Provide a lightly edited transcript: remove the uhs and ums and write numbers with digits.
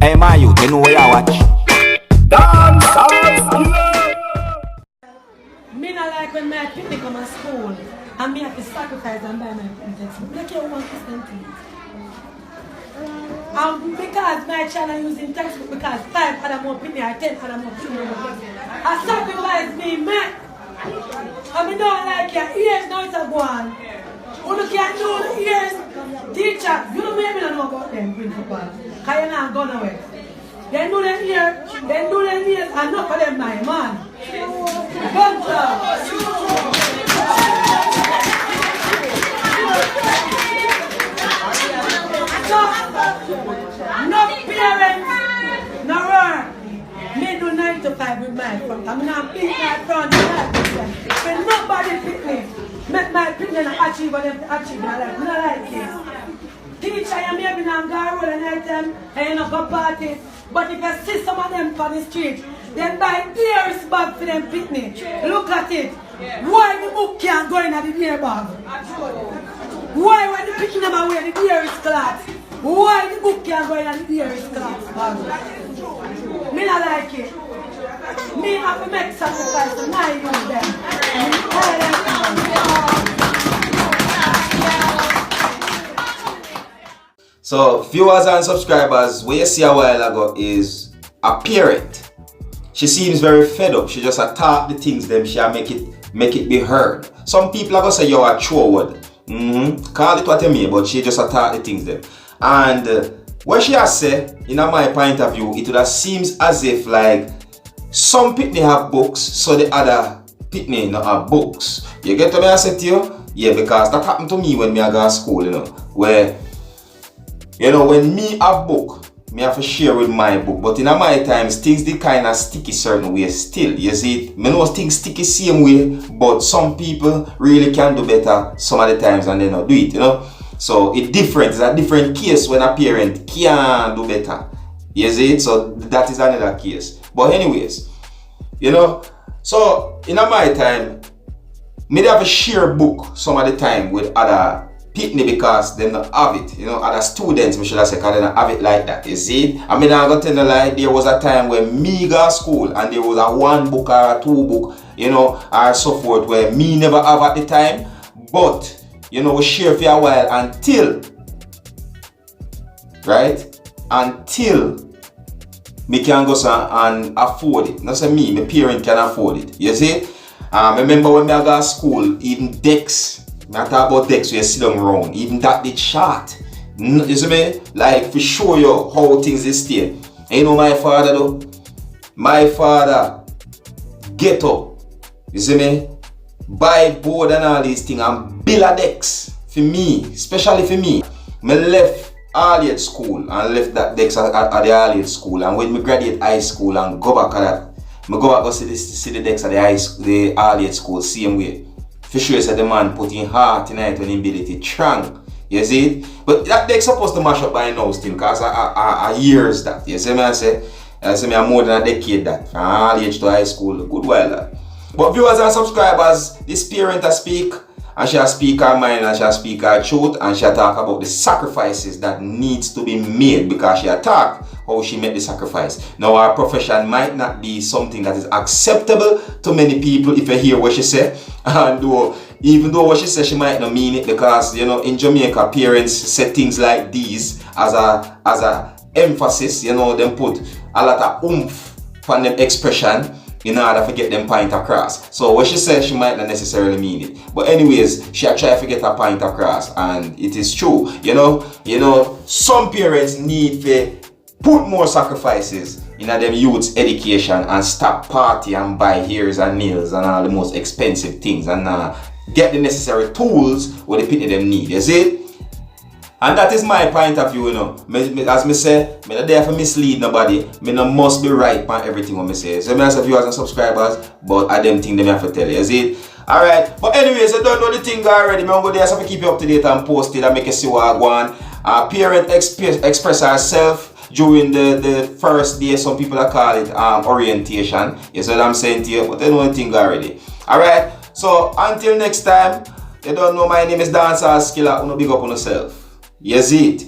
Hey my youth, you know where you watch? Dancehall. Me not like when my picnic come to school and me have to sacrifice and buy my textbook. Look here, 1% because my child are using textbook because 5 other more picnic or 10 other more picnic. I sacrifice me, man. And me don't like your ears now it's a go on. You can't know the ears. Teacher, you don't maybe not know about them principal. Because you're not going nowhere. They do them here, they do them ears, and not for them my man. Good job. So, no parents, no work. Me do 9 to 5 with my front. I'm not beat my front. When nobody pick me, make my picnic and achieve what they achieve in life. Not like this. Teacher, you may be on go road and night time and you not go party. But if you see some of them on the street, they buy ears bag for them picnic. Look at it. Why the book can't go in at the ear bag? Why when the picnic number wear the ear is cloth? Why the book can't go in at the ear is cloth bag? Me not like it. Me have to make sacrifice and I use them. So, viewers and subscribers, what you see a while ago is a parent. She seems very fed up. She just attack the things them. She make it be heard. Some people are gonna say you're a true word. Call it what you mean, but she just attack the things them. And what she has said, in my point of view, it would have seems as if like some picnic have books, so the other picnic not have books. You get what I say to you? Yeah, because that happened to me when I go to school, where when me have book, me have to share with my book. But in my times, things they kind of sticky certain way still. You see, me know things sticky same way, but some people really can do better some of the times and they not do it, So it's different. It's a different case when a parent can do better. You see, so that is another case. But anyways, so in my time, me have to share book some of the time with other picnic because they don't have it. Other students, we should have said, because they don't have it like that. You see? I mean, I'm going to tell you, like, there was a time when me go to school and there was a 1 book or a 2 book, or so forth, where me never have at the time. But, we share for a while until me can go and afford it. Not say me, my parent can afford it. You see? I remember when I go to school, even decks, I talk about decks where you sit down wrong, even that did short. You see me? Like, to show you how things is still. And my father though? My father get up, you see me? Buy board and all these things and build a decks for me, especially for me. I left Allied school and left that decks at the Allied school, and when I graduate high school and go back at that, I go back to see the decks at the Allied school same way. For sure, the man put in heart in it when he build it strong. You see it? But that deck supposed to mash up by now still, because I years that. You see me? I say I'm more than a decade that. From all age to high school, good while that. But viewers and subscribers, this parent speak, and she speak her mind, and she speak her truth, and she talk about the sacrifices that needs to be made, because she talk how she made the sacrifice. Now, our profession might not be something that is acceptable to many people if you hear what she say, and even though what she says she might not mean it, because in Jamaica parents say things like these as a emphasis, them put a lot of oomph on them expression in order to get them point across. So what she says she might not necessarily mean it, but anyways she try to get her point across, and it is true. Some parents need to put more sacrifices in them youth's education and stop party and buy hairs and nails and all the most expensive things, and get the necessary tools what the people them need. You see? And that is my point of view, As me say, I'm not there for mislead nobody. I no must be right on everything what I say. So I say viewers and subscribers, but I them thing them have to tell you. See? Alright. But anyways, you don't know the thing already. I'm go there so I keep you up to date and post it and make you see what I want. Parent express herself during the first day. Some people call it orientation. You see what I'm saying to you? But they know the thing already. Alright. So until next time, you don't know, my name is Dancehall Skilla. Big up on yourself. You see it?